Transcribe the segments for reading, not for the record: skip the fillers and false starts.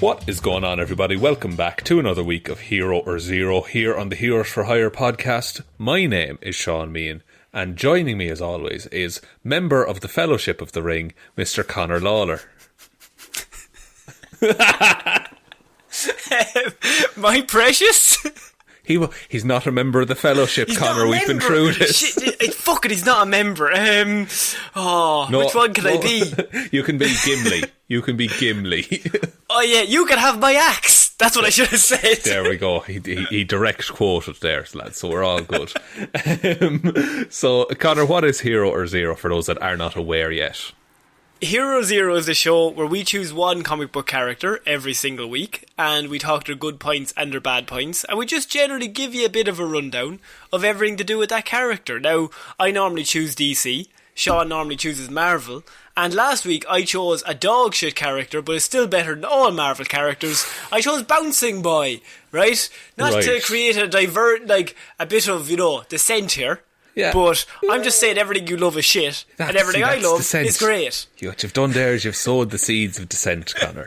What is going on, everybody? Welcome back to another week of Hero or Zero here on the Heroes for Hire podcast. My name is Shaun Meehan, and joining me as always is member of the Fellowship of the Ring, Mr. Ciara Lawler. My precious? He's not a member of the Fellowship, Connor. We've been through this. Fuck it, he's not a member. Which one can I be? You can be Gimli. You can be Gimli. Oh yeah, you can have my axe. That's what I should have said. There we go. He direct quoted there, lads, so we're all good. So, Connor, what is Hero or Zero for those that are not aware yet? Hero Zero is the show where we choose one comic book character every single week, and we talk their good points and their bad points, and we just generally give you a bit of a rundown of everything to do with that character. Now, I normally choose DC, Shaun normally chooses Marvel, and last week I chose a dog shit character, but it's still better than all Marvel characters. I chose Bouncing Boy, right? Not to create a a bit of, dissent here. Yeah. But I'm just saying everything you love is shit, and everything I love is great. What you've done there is you've sowed the seeds of dissent, Connor.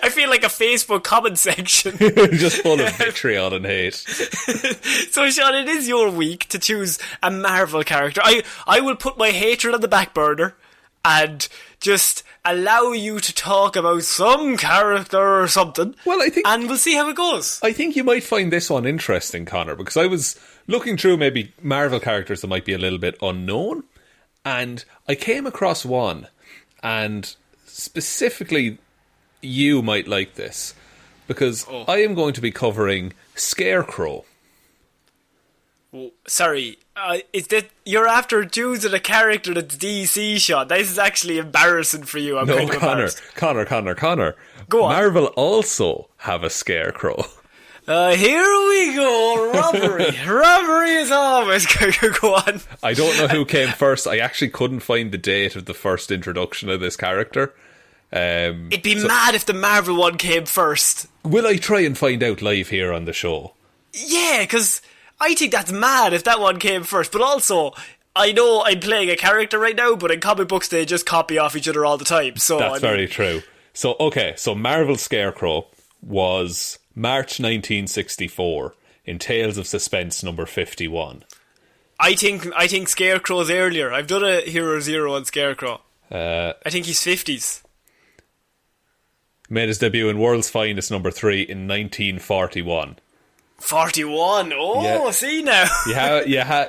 I feel like a Facebook comment section. Just full of vitriol and hate. So, Shaun, it is your week to choose a Marvel character. I will put my hatred on the back burner and just allow you to talk about some character or something. Well, and we'll see how it goes. I think you might find this one interesting, Connor, because I was looking through maybe Marvel characters that might be a little bit unknown, and I came across one, and specifically you might like this, because I am going to be covering Scarecrow. Oh, sorry, is that you're after choosing a character that's DC, Shaun? This is actually embarrassing for you. No, Connor. Go on. Marvel also have a Scarecrow. Here we go, robbery. Robbery is always going to go on. I don't know who came first. I actually couldn't find the date of the first introduction of this character. It'd be mad if the Marvel one came first. Will I try and find out live here on the show? Yeah, because I think that's mad if that one came first. But also, I know I'm playing a character right now, but in comic books they just copy off each other all the time. So that's very true. So Marvel Scarecrow was March 1964 in Tales of Suspense number 51. I think Scarecrow's earlier. I've done a Hero Zero on Scarecrow. I think he's 50s. Made his debut in World's Finest number 3 in 1941. 41? Oh, yeah. See now. You have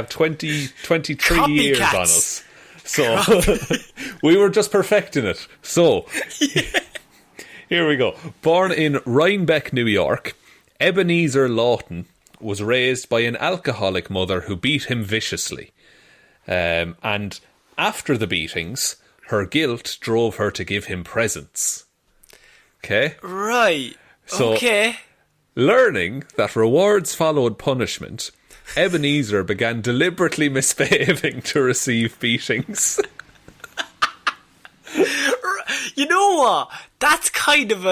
23 Copycats. Years on us. So we were just perfecting it. So here we go. Born in Rhinebeck, New York, Ebenezer Lawton was raised by an alcoholic mother who beat him viciously. And after the beatings, her guilt drove her to give him presents. Okay? Right. So, okay. Learning that rewards followed punishment, Ebenezer began deliberately misbehaving to receive beatings. You know what? That's kind of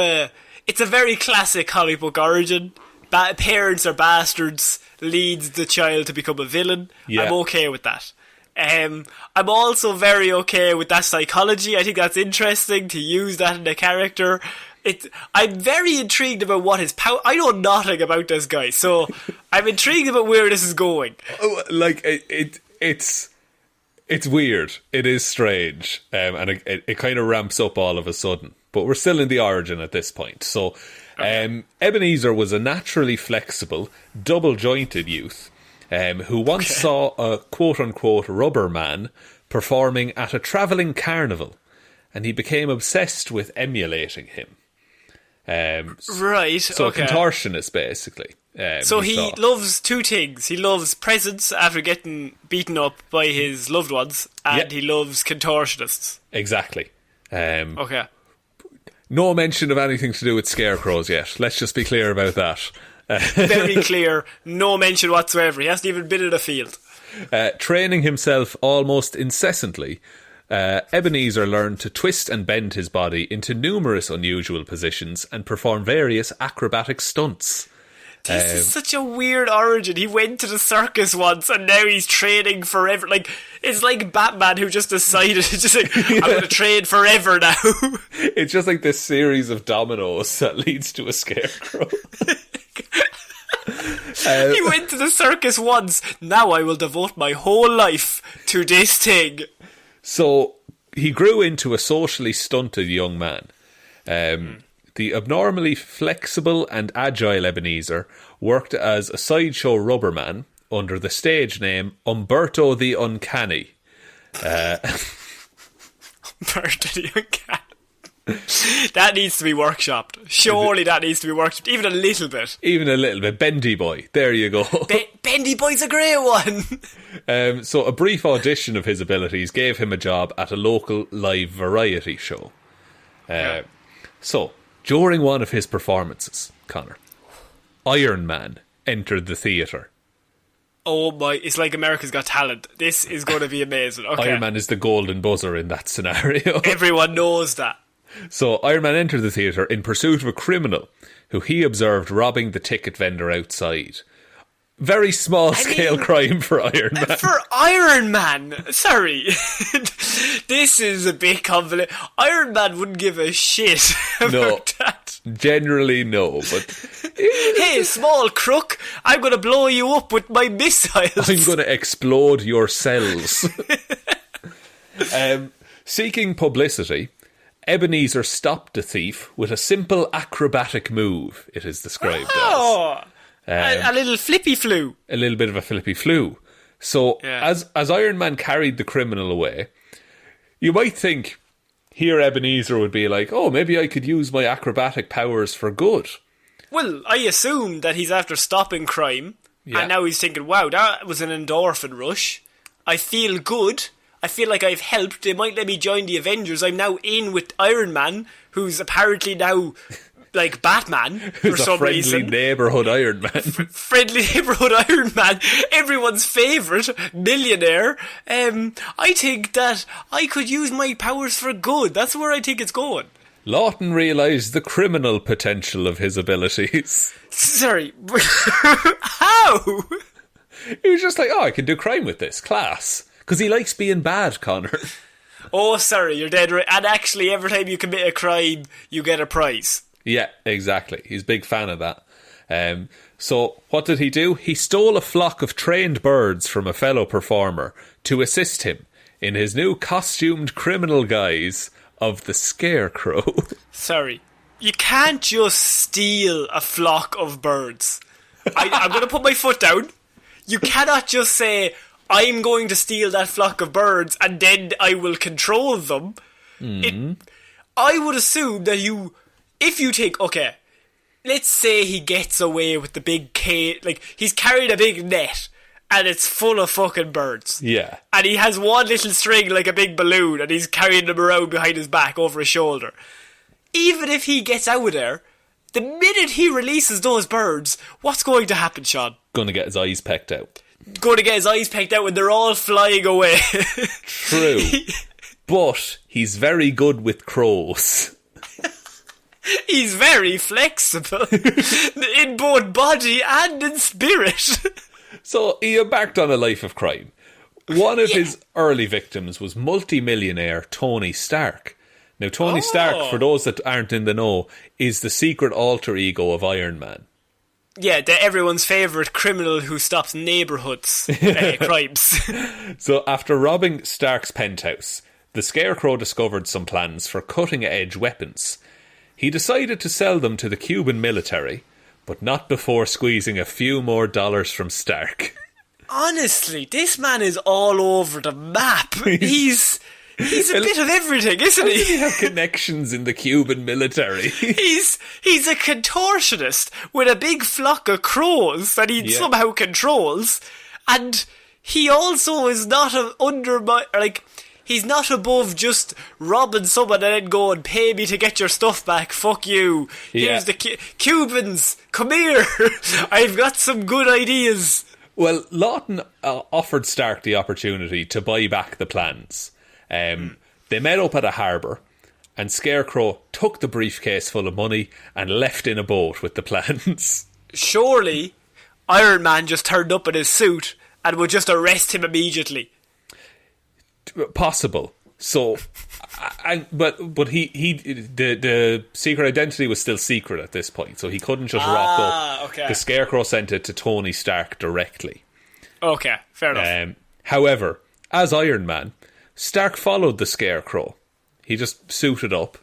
it's a very classic comic book origin. Parents are bastards, leads the child to become a villain. Yeah. I'm okay with that. I'm also very okay with that psychology. I think that's interesting to use that in a character. I'm very intrigued about what his power. I know nothing about this guy, so I'm intrigued about where this is going. Like it's weird. It is strange, and it kind of ramps up all of a sudden. But we're still in the origin at this point. So, Ebenezer was a naturally flexible, double-jointed youth. Who once saw a quote-unquote rubber man performing at a travelling carnival, and he became obsessed with emulating him. Right, so a contortionist, basically. So he loves two things. He loves presents after getting beaten up by his loved ones, and he loves contortionists. Exactly. Okay. No mention of anything to do with scarecrows yet. Let's just be clear about that. Very clear, no mention whatsoever. He hasn't even been in a field. Training himself almost incessantly, Ebenezer learned to twist and bend his body into numerous unusual positions and perform various acrobatic stunts. This is such a weird origin. He went to the circus once and now he's training forever. Like, it's like Batman who just decided, it's just like, I'm going to train forever now. It's just like this series of dominoes that leads to a Scarecrow. He went to the circus once. Now I will devote my whole life to this thing. So he grew into a socially stunted young man. The abnormally flexible and agile Ebenezer worked as a sideshow rubberman under the stage name Umberto the Uncanny. Umberto the Uncanny. That needs to be workshopped. Surely that needs to be workshopped. Even a little bit. Even a little bit. Bendy Boy. There you go. Bendy Boy's a great one. So a brief audition of his abilities gave him a job at a local live variety show. So, during one of his performances, Connor, Iron Man entered the theatre. Oh my, it's like America's Got Talent. This is going to be amazing. Okay. Iron Man is the golden buzzer in that scenario. Everyone knows that. So Iron Man entered the theatre in pursuit of a criminal who he observed robbing the ticket vendor outside. Very small scale crime for Iron Man. For Iron Man? Sorry. This is a bit convoluted. Iron Man wouldn't give a shit about that. Generally no, but... Hey, small crook, I'm going to blow you up with my missiles. I'm going to explode your cells. Seeking publicity, Ebenezer stopped the thief with a simple acrobatic move, it is described as. A little flippy flu. A little bit of a flippy flu. So, as Iron Man carried the criminal away, you might think here Ebenezer would be like, oh, maybe I could use my acrobatic powers for good. Well, I assume that he's after stopping crime, and now he's thinking, wow, that was an endorphin rush. I feel good. I feel like I've helped. They might let me join the Avengers. I'm now in with Iron Man, who's apparently now like Batman for some reason. Friendly neighbourhood Iron Man. Friendly neighbourhood Iron Man. Everyone's favourite millionaire. I think that I could use my powers for good. That's where I think it's going. Lawton realised the criminal potential of his abilities. Sorry. How? He was just like, oh, I can do crime with this. Class. Because he likes being bad, Connor. Oh, sorry, you're dead right. And actually, every time you commit a crime, you get a prize. Yeah, exactly. He's a big fan of that. So, what did he do? He stole a flock of trained birds from a fellow performer to assist him in his new costumed criminal guise of the Scarecrow. Sorry. You can't just steal a flock of birds. I'm going to put my foot down. You cannot just say, I'm going to steal that flock of birds and then I will control them. I would assume that if you take, okay, let's say he gets away with the big cage, like he's carried a big net and it's full of fucking birds. Yeah. And he has one little string like a big balloon and he's carrying them around behind his back over his shoulder. Even if he gets out of there, the minute he releases those birds, what's going to happen, Shaun? Going to get his eyes pecked out. Going to get his eyes pecked out when they're all flying away. True. But he's very good with crows. He's very flexible in both body and in spirit. So he embarked on a life of crime. One of his early victims was multi-millionaire Tony Stark. Now, Tony Stark, for those that aren't in the know, is the secret alter ego of Iron Man. Yeah, everyone's favourite criminal who stops neighbourhoods crimes. So after robbing Stark's penthouse, the Scarecrow discovered some plans for cutting-edge weapons. He decided to sell them to the Cuban military, but not before squeezing a few more dollars from Stark. Honestly, this man is all over the map. He's a bit of everything, isn't he? Does he have connections in the Cuban military? He's a contortionist with a big flock of crows that he somehow controls, and he also is not he's not above just robbing someone and then going, pay me to get your stuff back, fuck you. Here's the Cubans, come here, I've got some good ideas. Well, Lawton offered Stark the opportunity to buy back the plans. They met up at a harbour, and Scarecrow took the briefcase full of money and left in a boat with the plans. surely Iron Man just turned up in his suit and would just arrest him immediately. Possible. So, but the secret identity was still secret at this point, so he couldn't just rock up. Okay. The Scarecrow sent it to Tony Stark directly. Okay, fair enough. However, as Iron Man, Stark followed the Scarecrow. He just suited up,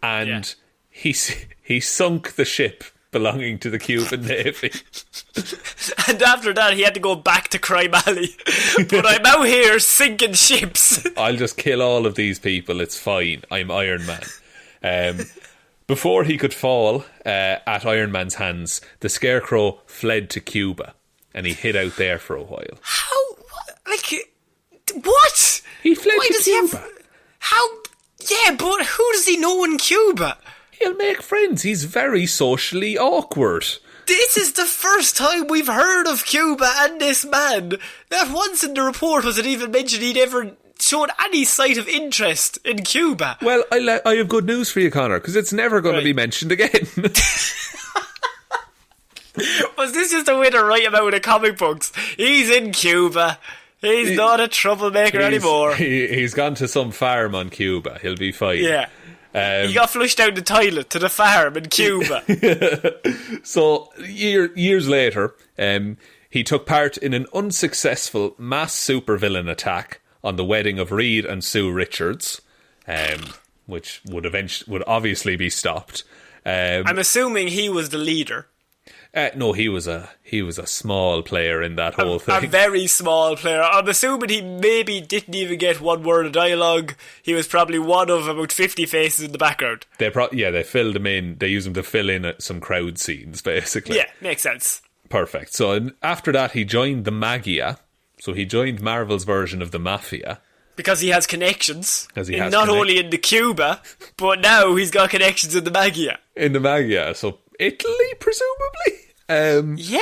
and he sunk the ship belonging to the Cuban Navy. And after that, he had to go back to Crime Alley. But I'm out here sinking ships. I'll just kill all of these people. It's fine. I'm Iron Man. Before he could fall at Iron Man's hands, the Scarecrow fled to Cuba, and he hid out there for a while. How? Like, what? He fled to Cuba. How? Yeah, but who does he know in Cuba? He'll make friends. He's very socially awkward. This is the first time we've heard of Cuba and this man. Not once in the report was it even mentioned he'd ever shown any sight of interest in Cuba. Well, I have good news for you, Connor, because it's never going to be mentioned again. Was this just a way to write him out in comic books? He's in Cuba. He's not a troublemaker anymore. He's gone to some farm on Cuba. He'll be fine. Yeah. He got flushed down the toilet to the farm in Cuba. So, years later, he took part in an unsuccessful mass supervillain attack on the wedding of Reed and Sue Richards, which would obviously be stopped. I'm assuming he was the leader. No, he was a small player in that whole thing. A very small player. I'm assuming he maybe didn't even get one word of dialogue. He was probably one of about 50 faces in the background. They filled him in. They used him to fill in some crowd scenes, basically. Yeah, makes sense. Perfect. So after that, he joined the Magia. So he joined Marvel's version of the Mafia. Because he has connections. Not only in the Cuba, but now he's got connections in the Magia. In the Magia. So Italy, presumably? Yeah.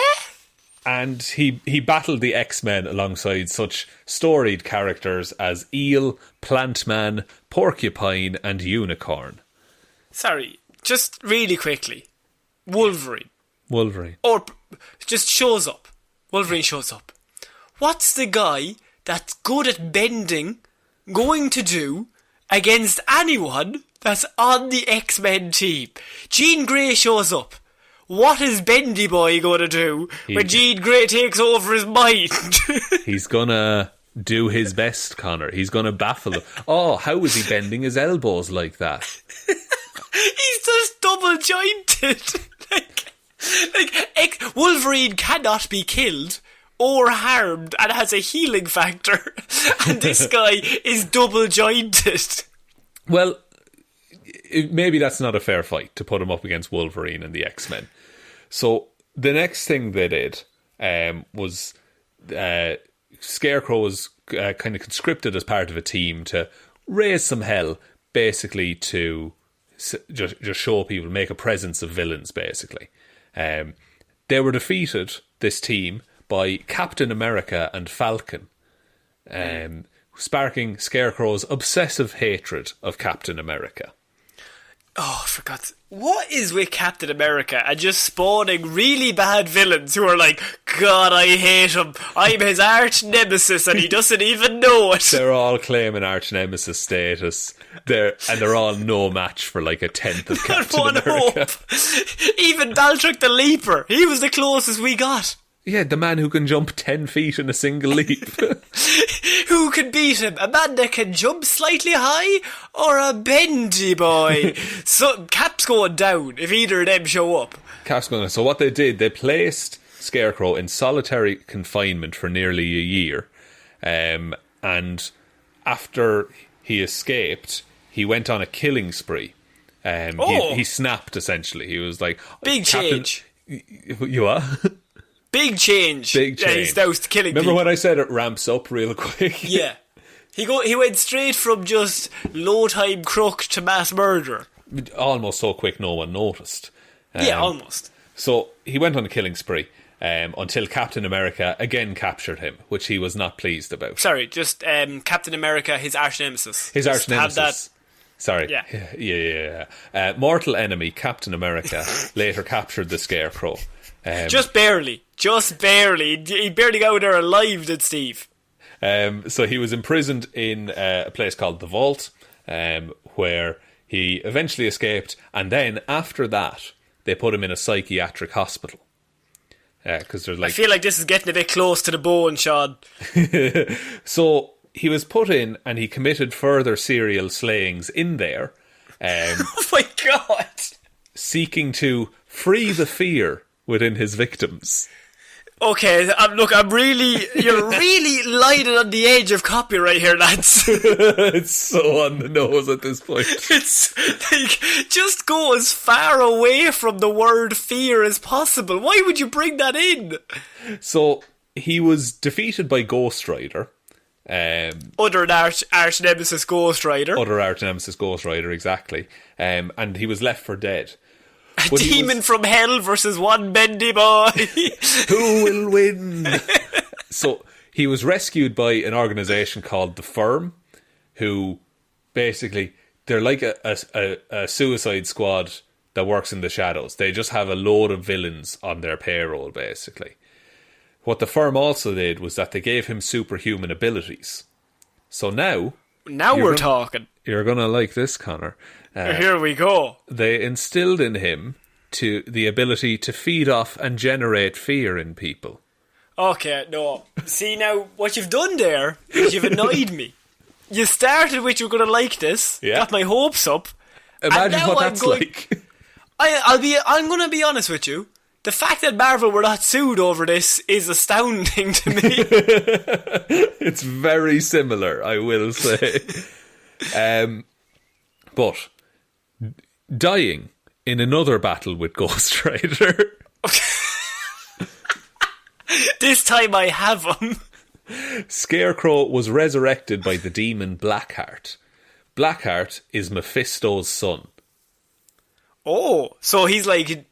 And he battled the X-Men alongside such storied characters as Eel, Plantman, Porcupine, and Unicorn. Sorry, just really quickly. Wolverine. Or just shows up. Wolverine shows up. What's the guy that's good at bending going to do against anyone that's on the X-Men team? Jean Grey shows up. What is Bendy Boy going to do when Jean Grey takes over his mind? He's going to do his best, Connor. He's going to baffle him. Oh, how is he bending his elbows like that? He's just double jointed. Wolverine cannot be killed or harmed and has a healing factor. And this guy is double jointed. Well, maybe that's not a fair fight to put him up against Wolverine and the X-Men. So the next thing they did was Scarecrow was kind of conscripted as part of a team to raise some hell, basically to just show people, make a presence of villains, basically. They were defeated, this team, by Captain America and Falcon, sparking Scarecrow's obsessive hatred of Captain America. Oh, for God's sake. What is with Captain America and just spawning really bad villains who are like, God, I hate him. I'm his arch nemesis and he doesn't even know it. They're all claiming arch nemesis status. They're all no match for like a tenth of Captain America. Hope. Even Baltrick the Leaper, he was the closest we got. Yeah, the man who can jump 10 feet in a single leap. Who can beat him? A man that can jump slightly high or a bendy boy? So Cap's going down if either of them show up. Cap's going down. So what they did, they placed Scarecrow in solitary confinement for nearly a year. And after he escaped, he went on a killing spree. He snapped, essentially. He was like... Big change. You are? Big change. Big change. Yeah, he's doused killing Remember people. when I said it ramps up real quick? Yeah. He went straight from just low-time crook to mass murderer. Almost so quick no one noticed. Yeah, almost. So he went on a killing spree until Captain America again captured him, which he was not pleased about. Sorry, just Captain America, his arch nemesis. His arch nemesis. Sorry. Yeah. Mortal enemy, Captain America, later captured the Scarecrow. Just barely. He barely got out there alive, did Steve. So he was imprisoned in a place called the Vault, where he eventually escaped, and then after that, they put him in a psychiatric hospital. Because there's like, I feel like this is getting a bit close to the bone, Shaun. So he was put in, and he committed further serial slayings in there. Oh my God! Seeking to free the fear within his victims. Okay, you're really lighting on the edge of copyright here, lads. It's so on the nose at this point. It's like, just go as far away from the word fear as possible. Why would you bring that in? So, he was defeated by Ghost Rider. Other arch nemesis Ghost Rider. Other arch nemesis Ghost Rider, exactly. And he was left for dead. A demon from hell versus one bendy boy. Who will win? So he was rescued by an organisation called The Firm, who basically, they're like a suicide squad that works in the shadows. They just have a load of villains on their payroll, basically. What The Firm also did was that they gave him superhuman abilities. So now we're talking. You're going to like this, Connor. Here we go. They instilled in him the ability to feed off and generate fear in people. Okay, no. See, now, what you've done there is you've annoyed me. You started with you're going to like this, got my hopes up. Imagine what that's like. I'm going to be honest with you. The fact that Marvel were not sued over this is astounding to me. It's very similar, I will say. But dying in another battle with Ghost Rider. This time I have him. Scarecrow was resurrected by the demon Blackheart. Blackheart is Mephisto's son. Oh, so he's like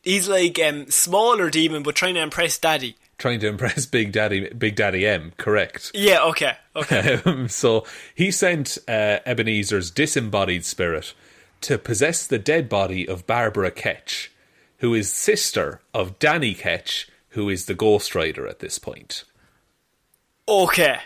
smaller demon, but trying to impress Daddy. Trying to impress Big Daddy M, correct. Yeah, okay. So he sent Ebenezer's disembodied spirit to possess the dead body of Barbara Ketch, who is sister of Danny Ketch, who is the Ghost Rider at this point. Okay.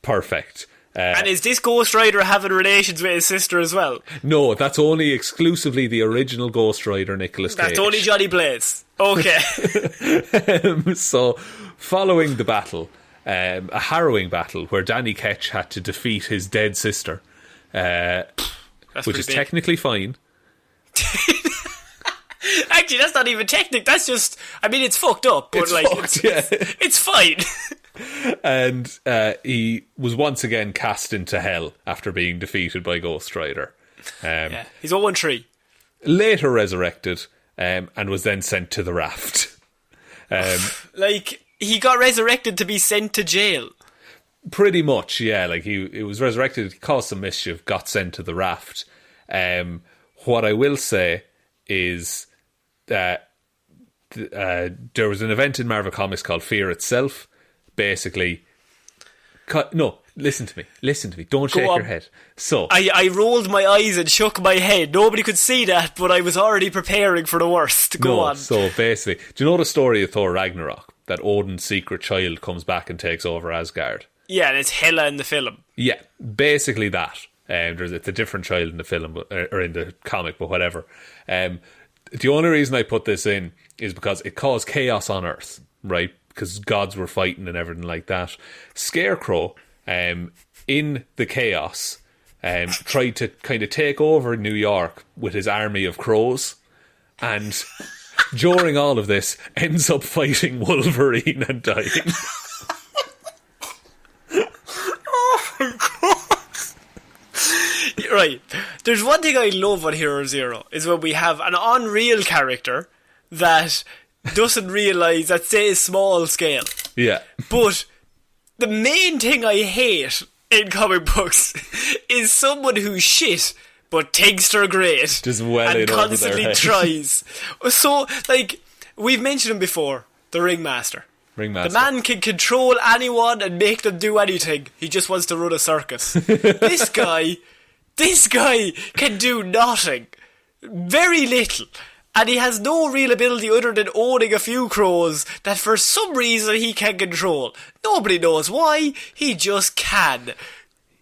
Perfect. And is this Ghost Rider having relations with his sister as well? No, that's only exclusively the original Ghost Rider, Nicolas Cage. That's only Johnny Blaze. Okay. So, following the battle, a harrowing battle where Danny Ketch had to defeat his dead sister, which is technically fine. Actually, that's not even technical. That's just, I mean, it's fucked up, but it's fine. And he was once again cast into hell after being defeated by Ghost Rider. He's 0-3. Later resurrected, and was then sent to the raft. He got resurrected to be sent to jail. Pretty much, yeah. Like he was resurrected, caused some mischief, got sent to the raft. What I will say is that there was an event in Marvel Comics called Fear Itself. Basically, no, listen to me. Don't shake your head. So I rolled my eyes and shook my head. Nobody could see that, but I was already preparing for the worst. Go on. So basically, do you know the story of Thor Ragnarok? That Odin's secret child comes back and takes over Asgard. Yeah, and it's Hela in the film. Yeah, basically that. It's a different child in the film, or in the comic, but whatever. The only reason I put this in is because it caused chaos on Earth, right? Because gods were fighting and everything like that. Scarecrow, in the chaos, tried to kind of take over New York with his army of crows, and during all of this, ends up fighting Wolverine and dying. Oh my god! Right, there's one thing I love on Hero Zero, is when we have an unreal character that doesn't realise that it's small scale. Yeah. But the main thing I hate in comic books is someone who's shit but thinks they're great. Just welling and constantly over their tries. So, like, we've mentioned him before, the Ringmaster. The man can control anyone and make them do anything. He just wants to run a circus. This guy can do nothing. Very little. And he has no real ability other than owning a few crows that for some reason he can control. Nobody knows why, he just can.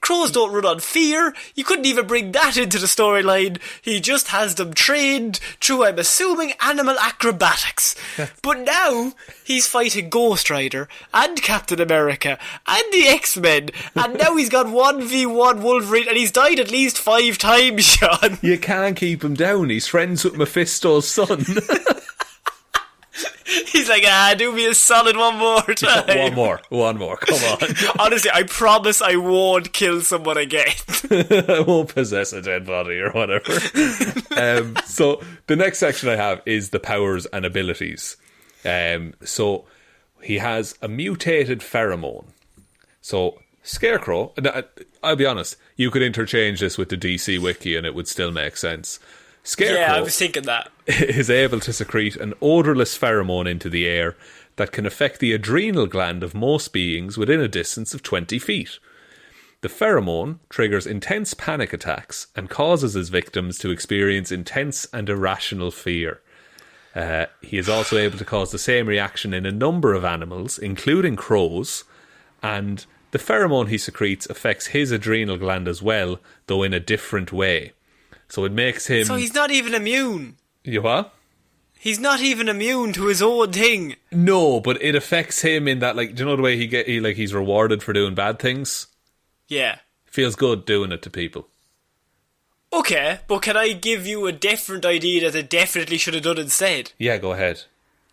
Crows don't run on fear. You couldn't even bring that into the storyline. He just has them trained through, I'm assuming, animal acrobatics. But now, he's fighting Ghost Rider and Captain America and the X-Men. And now he's got 1v1 Wolverine and he's died at least 5 times, Shaun. You can't keep him down. He's friends with Mephisto's son. He's like, do me a solid one more time. One more, come on. Honestly, I promise I won't kill someone again. I won't possess a dead body or whatever. So the next section I have is the powers and abilities. So he has a mutated pheromone. So Scarecrow, I'll be honest, you could interchange this with the DC wiki and it would still make sense. Scarecrow, yeah, I was thinking that, is able to secrete an odourless pheromone into the air that can affect the adrenal gland of most beings within a distance of 20 feet. The pheromone triggers intense panic attacks and causes his victims to experience intense and irrational fear. He is also able to cause the same reaction in a number of animals, including crows, and the pheromone he secretes affects his adrenal gland as well, though in a different way. So it makes him... So he's not even immune. You what? He's not even immune to his own thing. No, but it affects him in that, like, do you know the way he's rewarded for doing bad things? Yeah. Feels good doing it to people. Okay, but can I give you a different idea that they definitely should have done instead? Yeah, go ahead.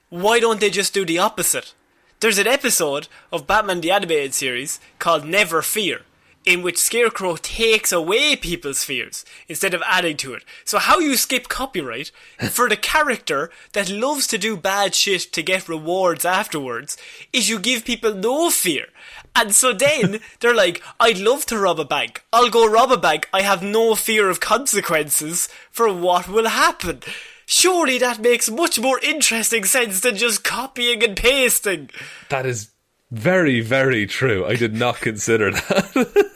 Why don't they just do the opposite? There's an episode of Batman the Animated Series called Never Fear, in which Scarecrow takes away people's fears instead of adding to it. So how you skip copyright for the character that loves to do bad shit to get rewards afterwards is you give people no fear. And so then they're like, I'd love to rob a bank. I'll go rob a bank. I have no fear of consequences for what will happen. Surely that makes much more interesting sense than just copying and pasting. That is very, very true. I did not consider that.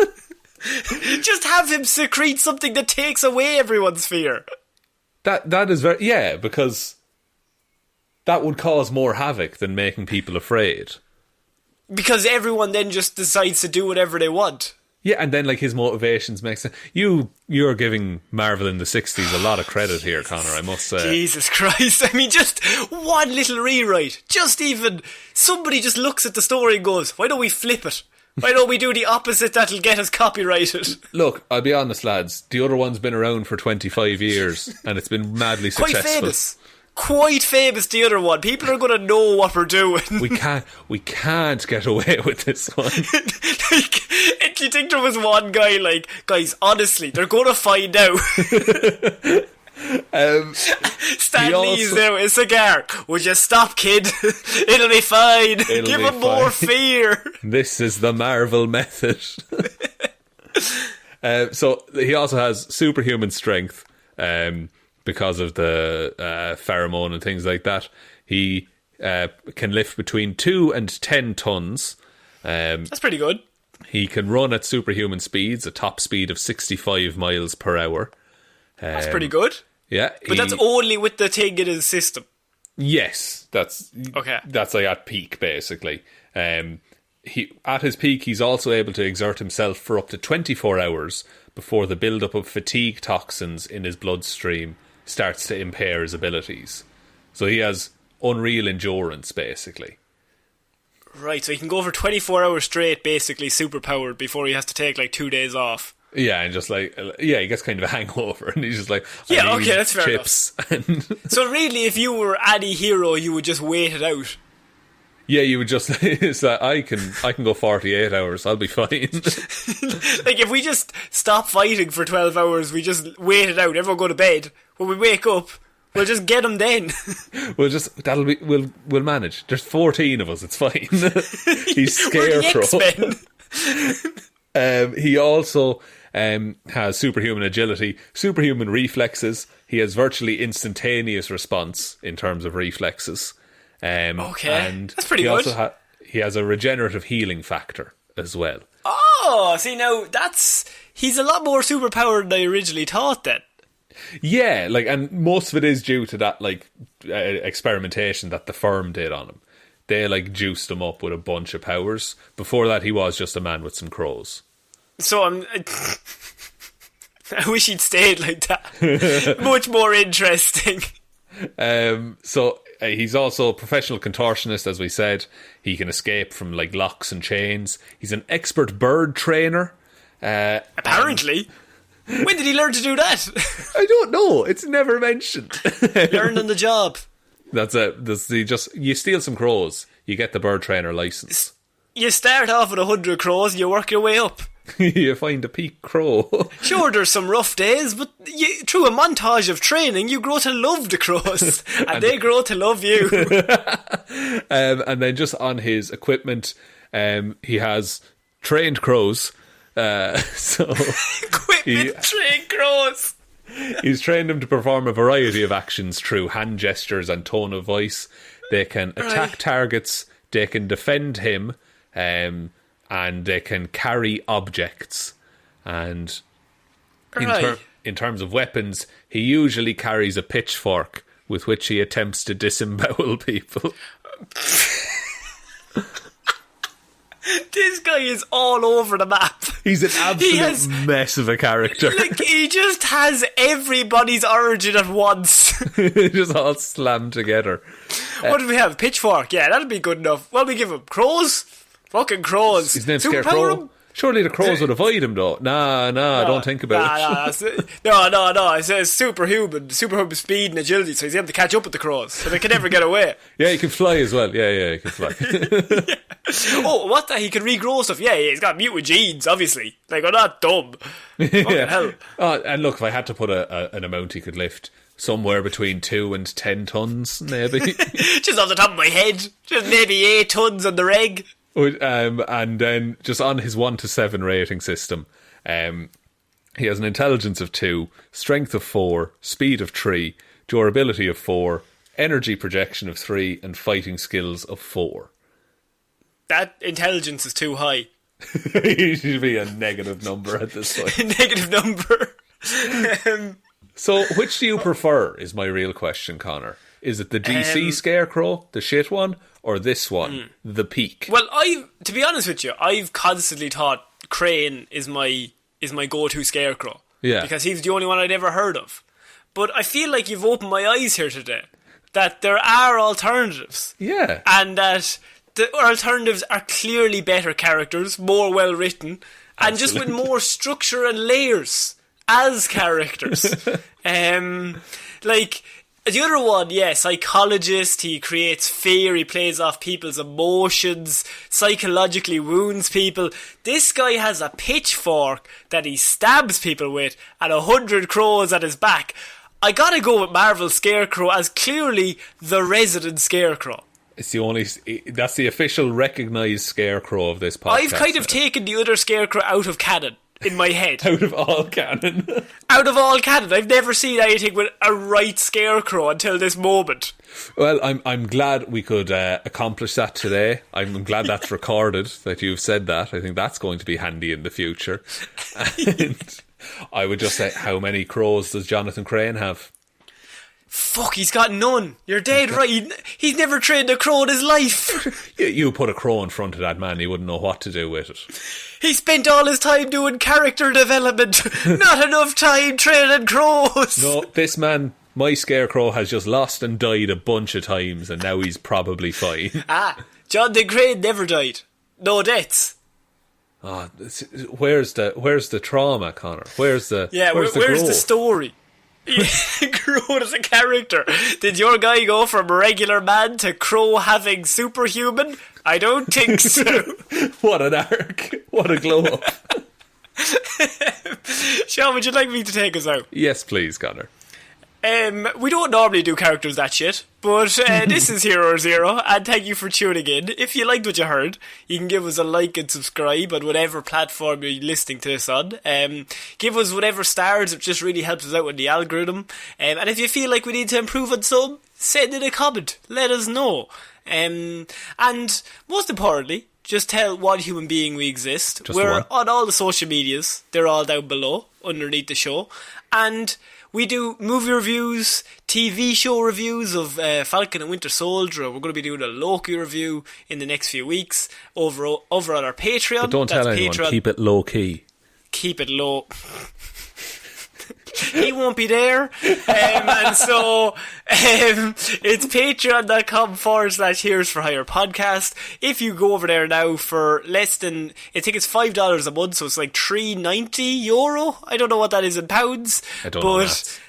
Just have him secrete something that takes away everyone's fear. That is very... Yeah, because that would cause more havoc than making people afraid. Because everyone then just decides to do whatever they want. Yeah, and then like his motivations make sense. You're giving Marvel in the 60s a lot of credit here, Connor, I must say. Jesus Christ. I mean, just one little rewrite. Just even... Somebody just looks at the story and goes, why don't we flip it? Why don't we do the opposite that'll get us copyrighted? Look, I'll be honest, lads. The other one's been around for 25 years and it's been madly successful. Quite famous, the other one. People are going to know what we're doing. We can't get away with this one. Do you think there was one guy like, guys, honestly, they're going to find out. Stan Lee's there, a cigar. Would you stop, kid? It'll be fine. Give him more fear. This is the Marvel method. So he also has superhuman strength. Because of the pheromone and things like that. He can lift between 2 and 10 tons. That's pretty good. He can run at superhuman speeds, a top speed of 65 miles per hour. That's pretty good. Yeah. But that's only with the thing in his system. Yes. That's like at peak, basically. At his peak, he's also able to exert himself for up to 24 hours before the build-up of fatigue toxins in his bloodstream starts to impair his abilities. So he has unreal endurance, basically. Right, so he can go for 24 hours straight, basically superpowered, before he has to take like 2 days off. Yeah, and just like, he gets kind of a hangover, and he's just like, yeah, okay, that's fair chips. enough. So really, if you were any hero, you would just wait it out. Yeah, you would just... It's like, I can go 48 hours. I'll be fine. Like, if we just stop fighting for 12 hours, we just wait it out. Everyone go to bed. When we wake up, we'll just get them then. We'll manage. There's 14 of us. It's fine. He's Scarecrow. He also has superhuman agility, superhuman reflexes. He has virtually instantaneous response in terms of reflexes. Okay, and that's pretty good. He has a regenerative healing factor as well. Oh, see now, he's a lot more superpowered than I originally thought then. Yeah, like, and most of it is due to that, like, experimentation that the firm did on him. They, like, juiced him up with a bunch of powers. Before that, he was just a man with some crows. So I wish he'd stayed like that. Much more interesting. He's also a professional contortionist, as we said. He can escape from, like, locks and chains. He's an expert bird trainer. Apparently. When did he learn to do that? I don't know. It's never mentioned. Learned on the job. That's it. You steal some crows, you get the bird trainer license. You start off with 100 crows and you work your way up. You find a peak crow. Sure, there's some rough days, but through a montage of training, you grow to love the crows. And they grow to love you. And then just on his equipment, he has trained crows. Trained crows. He's trained them to perform a variety of actions through hand gestures and tone of voice. They can attack targets, they can defend him, and they can carry objects. And in terms of weapons, he usually carries a pitchfork with which he attempts to disembowel people. This guy is all over the map. He's an absolute mess of a character. Like, he just has everybody's origin at once. Just all slammed together. What do we have? Pitchfork? Yeah, that'd be good enough. What do we give him? Crows? Fucking crows. His name's Scarecrow. Surely the crows would avoid him, though. Nah, don't think about it. No. It says superhuman speed and agility, so he's able to catch up with the crows, so they can never get away. Yeah, he can fly as well. Yeah, he can fly. Yeah. Oh, what the? He can regrow stuff. Yeah, he's got mutant genes, obviously. Like, I'm not dumb. Fucking hell. And look, if I had to put an amount he could lift, somewhere between 2 and 10 tons, maybe. Just off the top of my head. Just maybe 8 tons on the reg. And then just on his 1 to 7 rating system, he has an intelligence of 2, strength of 4, speed of 3, durability of 4, energy projection of 3, and fighting skills of 4. That intelligence is too high. He should be a negative number at this point. Negative number. So, which do you prefer, is my real question, Connor? Is it the DC Scarecrow, the shit one, or this one, the peak? Well, to be honest with you, I've constantly thought Crane is my go-to Scarecrow. Yeah. Because he's the only one I'd ever heard of. But I feel like you've opened my eyes here today. That there are alternatives. Yeah. And that the alternatives are clearly better characters, more well written, and just with more structure and layers as characters. Like, the other one, psychologist, he creates fear, he plays off people's emotions, psychologically wounds people. This guy has a pitchfork that he stabs people with and 100 crows at his back. I gotta go with Marvel's Scarecrow as clearly the resident Scarecrow. That's the official recognised Scarecrow of this podcast. I've kind of taken the other Scarecrow out of canon in my head. Out of all canon. Out of all canon. I've never seen anything with a right Scarecrow until this moment. Well, I'm glad we could accomplish that today. I'm glad that's recorded, that you've said that. I think that's going to be handy in the future. And I would just say, how many crows does Jonathan Crane have? Fuck, he's got none. You're dead right. He's never trained a crow in his life. You put a crow in front of that man, he wouldn't know what to do with it. He spent all his time doing character development. Not enough time training crows. No, this man, my Scarecrow, has just lost and died a bunch of times, and now he's probably fine. Jonathan Crane never died. No deaths. Where's the trauma, Connor? Where's the the story? Crow as a character. Did your guy go from regular man to Crow having superhuman? I don't think so. What an arc. What a glow up. Shaun, would you like me to take us out? Yes, please, Connor. We don't normally do characters that shit, but this is Hero Zero, and thank you for tuning in. If you liked what you heard, you can give us a like and subscribe on whatever platform you're listening to this on. Give us whatever stars, it just really helps us out with the algorithm. And if you feel like we need to improve on some, send in a comment, let us know. And most importantly, just tell one human being we exist. Just We're one. on all the social medias. They're all down below, underneath the show. And we do movie reviews, TV show reviews of Falcon and Winter Soldier. We're going to be doing a Loki review in the next few weeks over on our Patreon. But don't tell anyone. Patreon. Keep it low key. Keep it low. He won't be there. And so it's patreon.com/Heroes for Hire podcast. If you go over there now for less than, I think it's $5 a month, so it's like €390. I don't know what that is in pounds. I don't know that.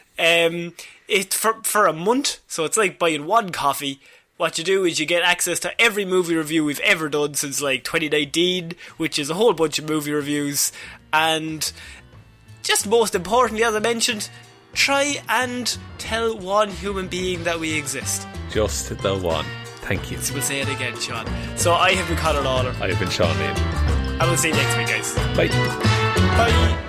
It's for a month, so it's like buying one coffee. What you do is you get access to every movie review we've ever done since like 2019, which is a whole bunch of movie reviews. And just most importantly, as I mentioned, try and tell one human being that we exist. Just the one. Thank you. So we'll say it again, Shaun. So I have been Ciara Lawler. I have been Shaun. I will see you next week, guys. Bye. Bye.